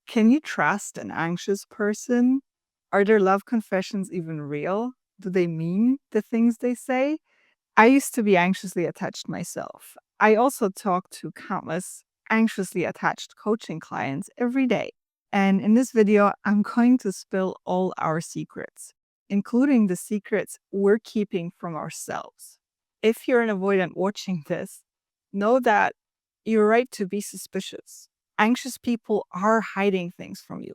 Can you trust an anxious person? Are their love confessions even real? Do they mean the things they say? I used to be anxiously attached myself. I also talk to countless anxiously attached coaching clients every day. And in this video, I'm going to spill all our secrets, including the secrets we're keeping from ourselves. If you're an avoidant watching this, know that you're right to be suspicious. Anxious people are hiding things from you.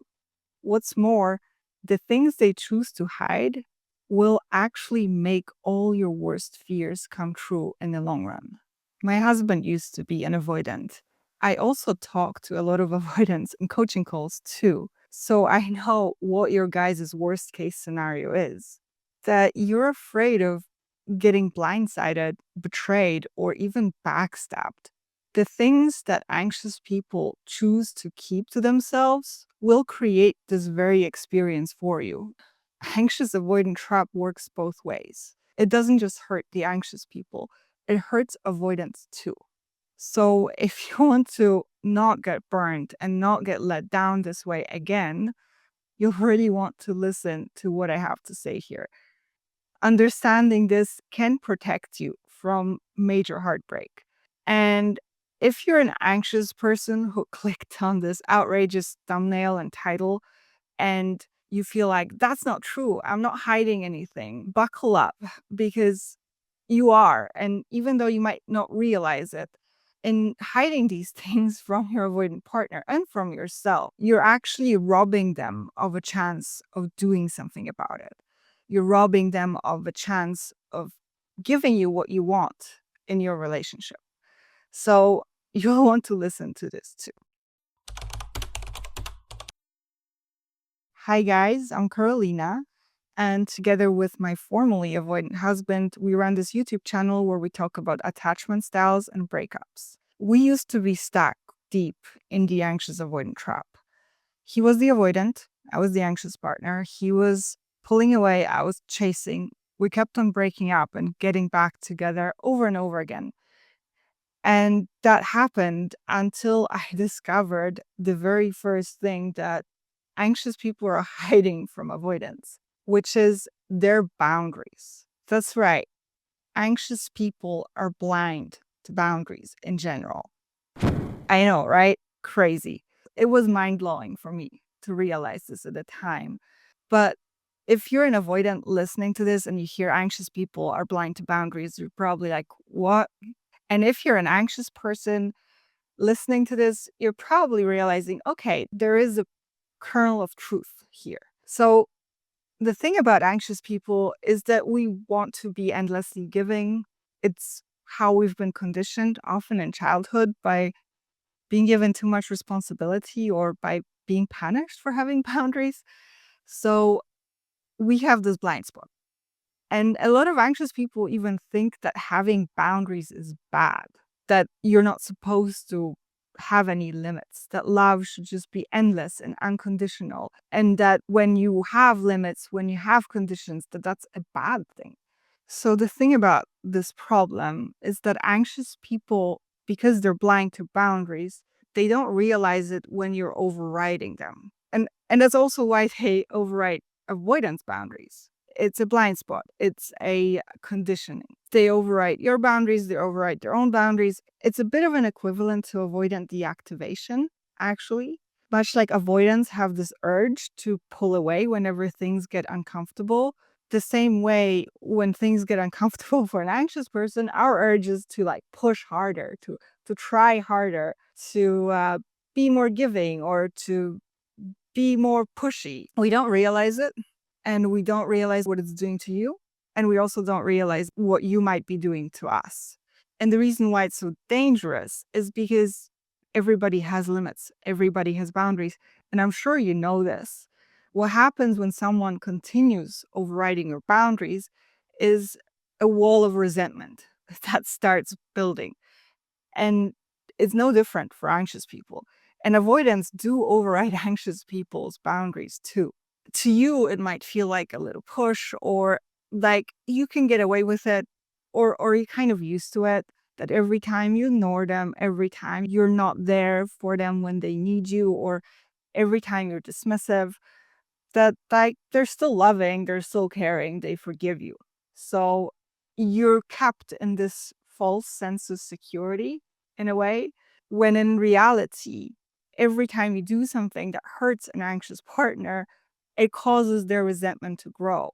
What's more, the things they choose to hide will actually make all your worst fears come true in the long run. My husband used to be an avoidant. I also talk to a lot of avoidants in coaching calls too. So I know what your guys' worst case scenario is. That you're afraid of getting blindsided, betrayed, or even backstabbed. The things that anxious people choose to keep to themselves will create this very experience for you. Anxious avoidant trap works both ways. It doesn't just hurt the anxious people, it hurts avoidance too. So if you want to not get burned and not get let down this way again, you'll really want to listen to what I have to say here. Understanding this can protect you from major heartbreak. And if you're an anxious person who clicked on this outrageous thumbnail and title and you feel like that's not true, I'm not hiding anything, buckle up because you are. And even though you might not realize it, in hiding these things from your avoidant partner and from yourself, you're actually robbing them of a chance of doing something about it. You're robbing them of a chance of giving you what you want in your relationship. So you'll want to listen to this too. Hi, guys, I'm Karolina. And together with my formerly avoidant husband, we run this YouTube channel where we talk about attachment styles and breakups. We used to be stuck deep in the anxious avoidant trap. He was the avoidant, I was the anxious partner. He was pulling away, I was chasing. We kept on breaking up and getting back together over and over again. And that happened until I discovered the very first thing that anxious people are hiding from avoidance, which is their boundaries. That's right. Anxious people are blind to boundaries in general. I know, right? Crazy. It was mind blowing for me to realize this at the time. But if you're an avoidant listening to this and you hear anxious people are blind to boundaries, you're probably like, what? And if you're an anxious person listening to this, you're probably realizing, okay, there is a kernel of truth here. So the thing about anxious people is that we want to be endlessly giving. It's how we've been conditioned, often in childhood, by being given too much responsibility or by being punished for having boundaries. So we have this blind spot. And a lot of anxious people even think that having boundaries is bad, that you're not supposed to have any limits, that love should just be endless and unconditional, and that when you have limits, when you have conditions, that that's a bad thing. So the thing about this problem is that anxious people, because they're blind to boundaries, they don't realize it when you're overriding them. And that's also why they override avoidance boundaries. It's a blind spot. It's a conditioning. They override your boundaries, they override their own boundaries. It's a bit of an equivalent to avoidant deactivation, actually. Much like avoidants have this urge to pull away whenever things get uncomfortable, the same way when things get uncomfortable for an anxious person, our urge is to like push harder, to try harder, to be more giving or to be more pushy. We don't realize it, and we don't realize what it's doing to you, and we also don't realize what you might be doing to us. And the reason why it's so dangerous is because everybody has limits, everybody has boundaries, and I'm sure you know this. What happens when someone continues overriding your boundaries is a wall of resentment that starts building. And it's no different for anxious people. And avoidants do override anxious people's boundaries too. To you, it might feel like a little push or like you can get away with it, or you're kind of used to it, that every time you ignore them, every time you're not there for them when they need you, or every time you're dismissive, that like they're still loving, they're still caring, they forgive you. So you're kept in this false sense of security in a way, when in reality, every time you do something that hurts an anxious partner, it causes their resentment to grow.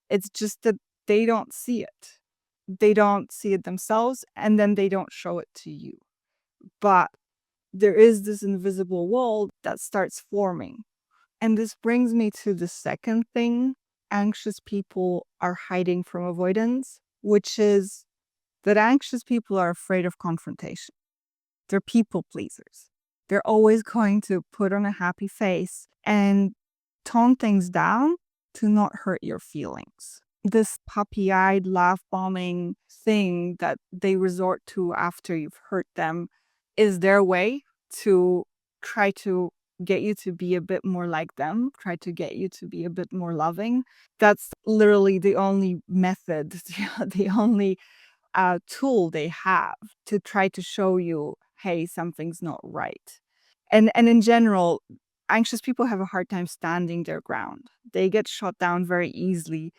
It's just that they don't see it. They don't see it themselves, and then they don't show it to you. But there is this invisible wall that starts forming. And this brings me to the second thing anxious people are hiding from avoidance, which is that anxious people are afraid of confrontation. They're people pleasers. They're always going to put on a happy face and tone things down to not hurt your feelings. This puppy eyed, laugh bombing thing that they resort to after you've hurt them is their way to try to get you to be a bit more like them, try to get you to be a bit more loving. That's literally the only method, the only tool they have to try to show you, hey, something's not right. And in general, anxious people have a hard time standing their ground. They get shot down very easily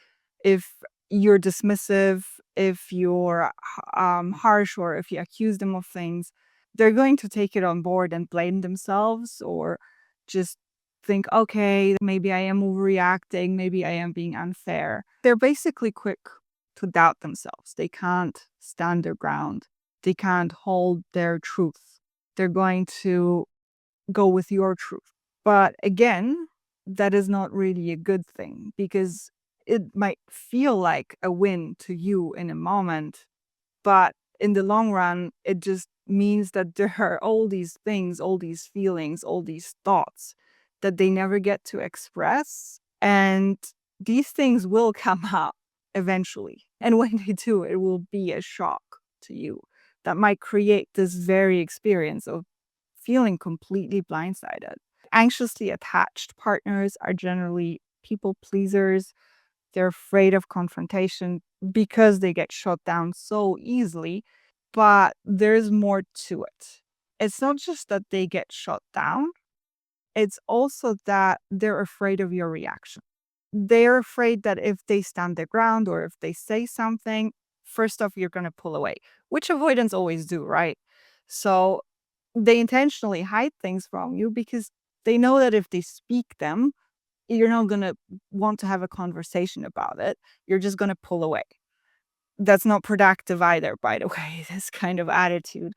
if you're dismissive, if you're harsh, or if you accuse them of things. They're going to take it on board and blame themselves, or just think, okay, maybe I am overreacting, maybe I am being unfair. They're basically quick to doubt themselves. They can't stand their ground. They can't hold their truth. They're going to go with your truth. But again, that is not really a good thing, because it might feel like a win to you in a moment, but in the long run, it just means that there are all these things, all these feelings, all these thoughts that they never get to express. And these things will come out eventually. And when they do, it will be a shock to you that might create this very experience of feeling completely blindsided. Anxiously attached partners are generally people pleasers. They're afraid of confrontation because they get shut down so easily, but there's more to it. It's not just that they get shut down, it's also that they're afraid of your reaction. They're afraid that if they stand their ground or if they say something, first off, you're going to pull away, which avoidants always do, right? So they intentionally hide things from you because they know that if they speak them, you're not going to want to have a conversation about it. You're just going to pull away. That's not productive either, by the way, this kind of attitude.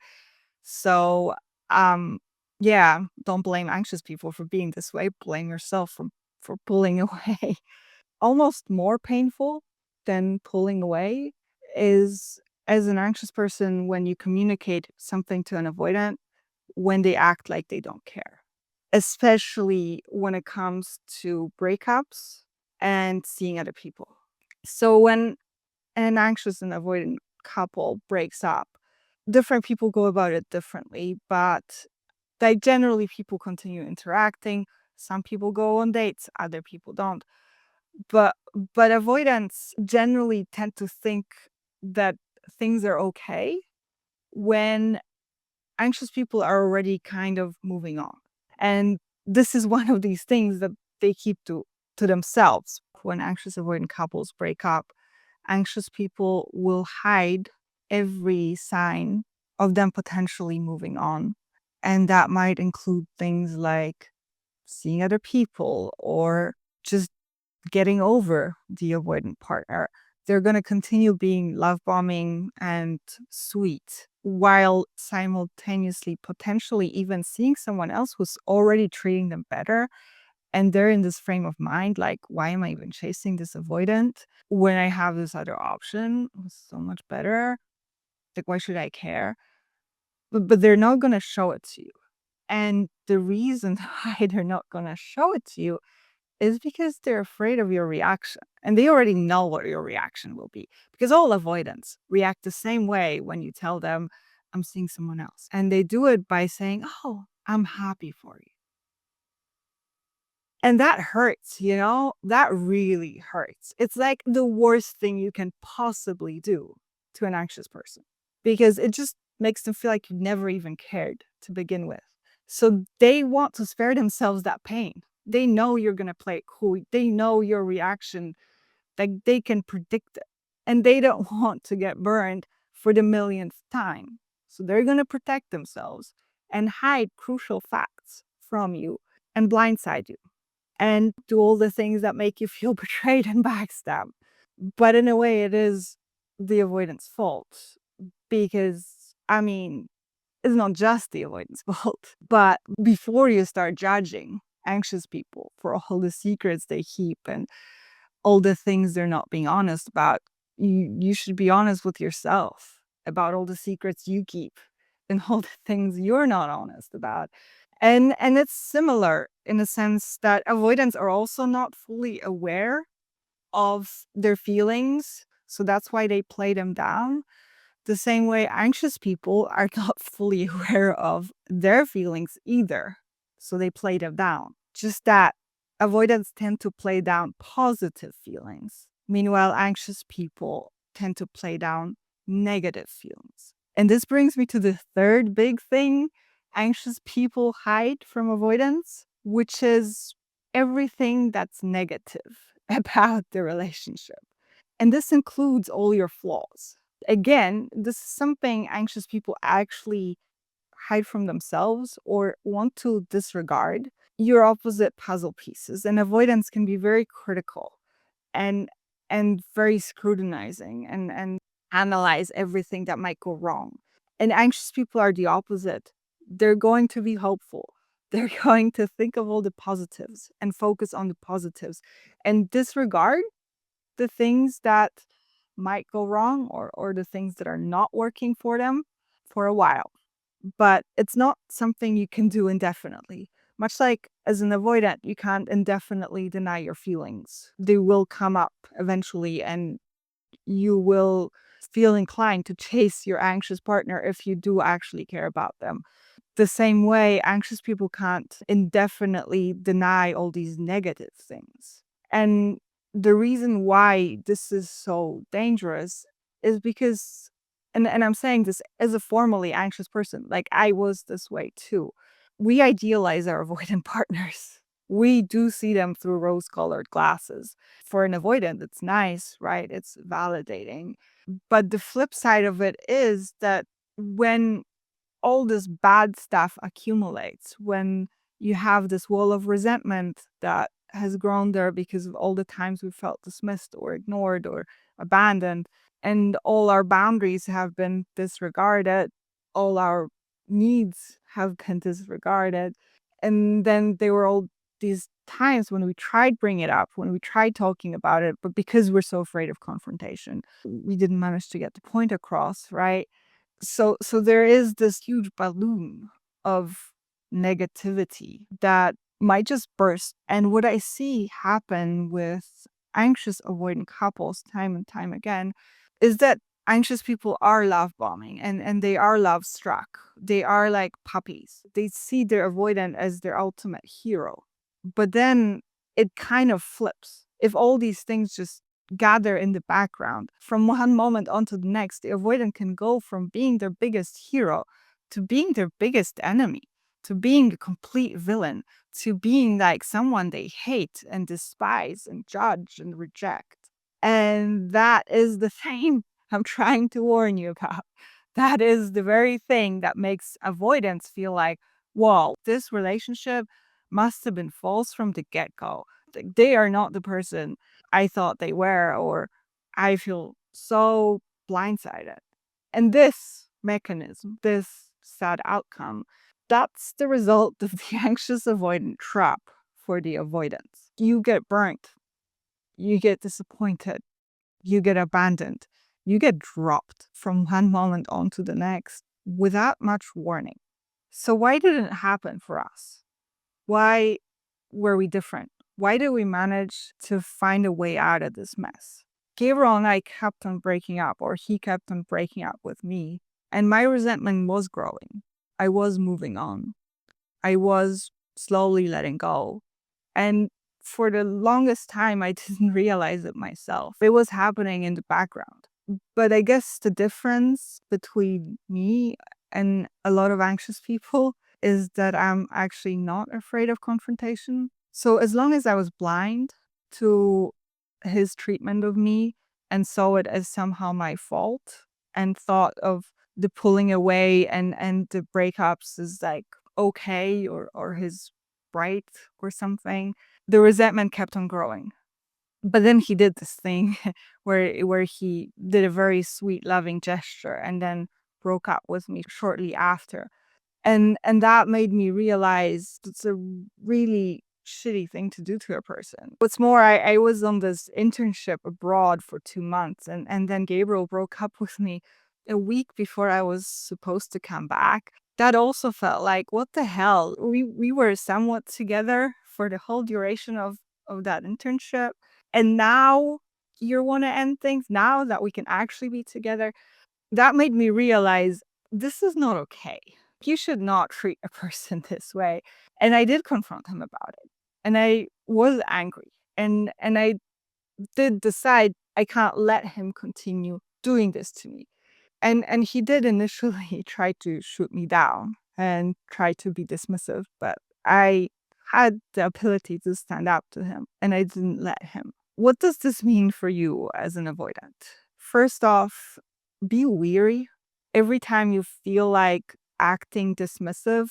So, um, yeah, don't blame anxious people for being this way. Blame yourself for pulling away. Almost more painful than pulling away is, as an anxious person, when you communicate something to an avoidant, when they act like they don't care, especially when it comes to breakups and seeing other people. So when an anxious and avoidant couple breaks up, different people go about it differently, but like generally people continue interacting. Some people go on dates, other people don't. But avoidants generally tend to think that things are okay when anxious people are already kind of moving on. And this is one of these things that they keep to themselves. When anxious avoidant couples break up, anxious people will hide every sign of them potentially moving on. And that might include things like seeing other people or just getting over the avoidant partner. They're going to continue being love bombing and sweet while simultaneously potentially even seeing someone else who's already treating them better. And they're in this frame of mind like, why am I even chasing this avoidant when I have this other option? It's so much better. Like, why should I care? But they're not going to show it to you. And the reason why they're not going to show it to you is because they're afraid of your reaction. And they already know what your reaction will be. Because all avoidants react the same way when you tell them, I'm seeing someone else. And they do it by saying, oh, I'm happy for you. And that hurts, you know? That really hurts. It's like the worst thing you can possibly do to an anxious person because it just makes them feel like you never even cared to begin with. So they want to spare themselves that pain. They know you're going to play it cool. They know your reaction, like they can predict it. And they don't want to get burned for the millionth time. So they're going to protect themselves and hide crucial facts from you and blindside you and do all the things that make you feel betrayed and backstabbed. But in a way, it is the avoidance fault because, I mean, it's not just the avoidance fault. But before you start judging anxious people for all the secrets they keep and all the things they're not being honest about, you should be honest with yourself about all the secrets you keep and all the things you're not honest about. And it's similar in the sense that avoidants are also not fully aware of their feelings. So that's why they play them down. The same way anxious people are not fully aware of their feelings either. So they play them down. Just that avoidants tend to play down positive feelings. Meanwhile, anxious people tend to play down negative feelings. And this brings me to the third big thing anxious people hide from avoidance, which is everything that's negative about the relationship. And this includes all your flaws. Again, this is something anxious people actually hide from themselves or want to disregard. Your opposite puzzle pieces, and avoidance can be very critical and very scrutinizing and analyze everything that might go wrong. And anxious people are the opposite. They're going to be hopeful. They're going to think of all the positives and focus on the positives and disregard the things that might go wrong or the things that are not working for them for a while. But it's not something you can do indefinitely. Much like as an avoidant, you can't indefinitely deny your feelings. They will come up eventually, and you will feel inclined to chase your anxious partner if you do actually care about them. The same way, anxious people can't indefinitely deny all these negative things. And the reason why this is so dangerous is because, and I'm saying this as a formerly anxious person, like I was this way too. We idealize our avoidant partners. We do see them through rose colored glasses. For an avoidant, it's nice, right? It's validating. But the flip side of it is that when all this bad stuff accumulates, when you have this wall of resentment that has grown there because of all the times we felt dismissed or ignored or abandoned, and all our boundaries have been disregarded, all our needs have been disregarded. And then there were all these times when we tried bringing it up, when we tried talking about it, but because we're so afraid of confrontation, we didn't manage to get the point across, right? So there is this huge balloon of negativity that might just burst. And what I see happen with anxious avoidant couples time and time again is that anxious people are love bombing and they are love struck. They are like puppies. They see their avoidant as their ultimate hero. But then it kind of flips. If all these things just gather in the background, from one moment onto the next, the avoidant can go from being their biggest hero to being their biggest enemy, to being a complete villain, to being like someone they hate and despise and judge and reject. And that is the thing I'm trying to warn you about. That is the very thing that makes avoidance feel like, whoa, this relationship must have been false from the get go. Like, they are not the person I thought they were, or I feel so blindsided. And this mechanism, this sad outcome, that's the result of the anxious avoidant trap for the avoidance. You get burnt, you get disappointed, you get abandoned, you get dropped from one moment on to the next without much warning. So, why didn't it happen for us? Why were we different? Why did we manage to find a way out of this mess? Gabriel and I kept on breaking up, or he kept on breaking up with me, and my resentment was growing. I was moving on. I was slowly letting go. And for the longest time, I didn't realize it myself. It was happening in the background. But I guess the difference between me and a lot of anxious people is that I'm actually not afraid of confrontation. So as long as I was blind to his treatment of me and saw it as somehow my fault and thought of the pulling away and the breakups is like okay or his right or something, the resentment kept on growing. But then he did this thing where he did a very sweet, loving gesture and then broke up with me shortly after. And that made me realize it's a really shitty thing to do to a person. What's more, I was on this internship abroad for 2 months, and then Gabriel broke up with me a week before I was supposed to come back. That also felt like, what the hell? We were somewhat together for the whole duration of that internship. And now you want to end things now that we can actually be together. That made me realize this is not okay. You should not treat a person this way. And I did confront him about it. And I was angry. And I did decide I can't let him continue doing this to me. And he did initially try to shoot me down and try to be dismissive, but I had the ability to stand up to him and I didn't let him. What does this mean for you as an avoidant? First off, be weary every time you feel like acting dismissive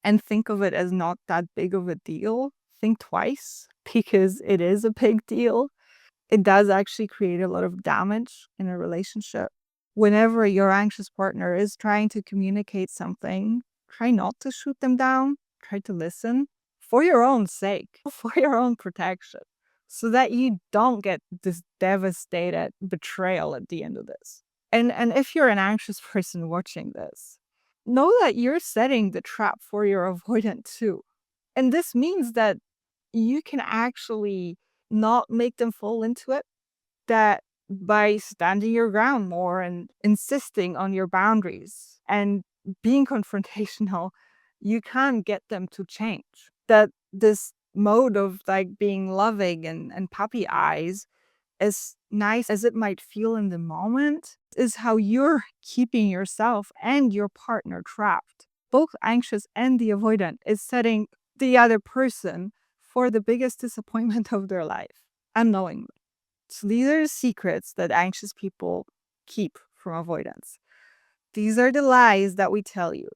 and think of it as not that big of a deal. Think twice because it is a big deal. It does actually create a lot of damage in a relationship. Whenever your anxious partner is trying to communicate something, try not to shoot them down. Try to listen for your own sake, for your own protection, so that you don't get this devastated betrayal at the end of this. And if you're an anxious person watching this, know that you're setting the trap for your avoidant too. And this means that you can actually not make them fall into it, that by standing your ground more and insisting on your boundaries and being confrontational, you can get them to change. That this mode of like being loving and puppy eyes, as nice as it might feel in the moment, is how you're keeping yourself and your partner trapped. Both anxious and the avoidant is setting the other person for the biggest disappointment of their life, unknowingly. So these are the secrets that anxious people keep from avoidance. These are the lies that we tell you.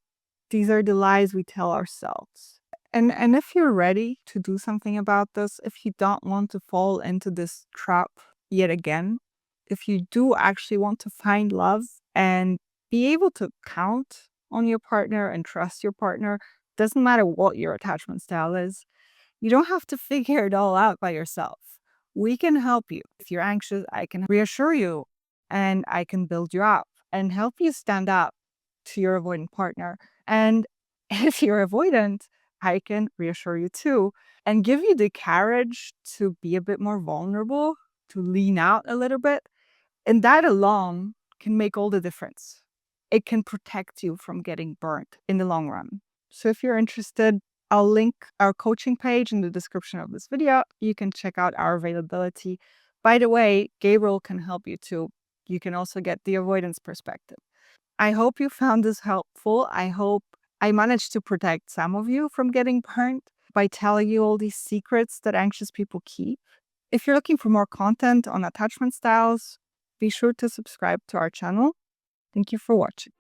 These are the lies we tell ourselves. And if you're ready to do something about this, if you don't want to fall into this trap yet again, if you do actually want to find love and be able to count on your partner and trust your partner, doesn't matter what your attachment style is, you don't have to figure it all out by yourself. We can help you. If you're anxious, I can reassure you and I can build you up and help you stand up to your avoidant partner. And if you're avoidant, I can reassure you too and give you the courage to be a bit more vulnerable, to lean out a little bit. And that alone can make all the difference. It can protect you from getting burnt in the long run. So if you're interested, I'll link our coaching page in the description of this video. You can check out our availability. By the way, Gabriel can help you too. You can also get the avoidance perspective. I hope you found this helpful. I hope I managed to protect some of you from getting burnt by telling you all these secrets that anxious people keep. If you're looking for more content on attachment styles, be sure to subscribe to our channel. Thank you for watching.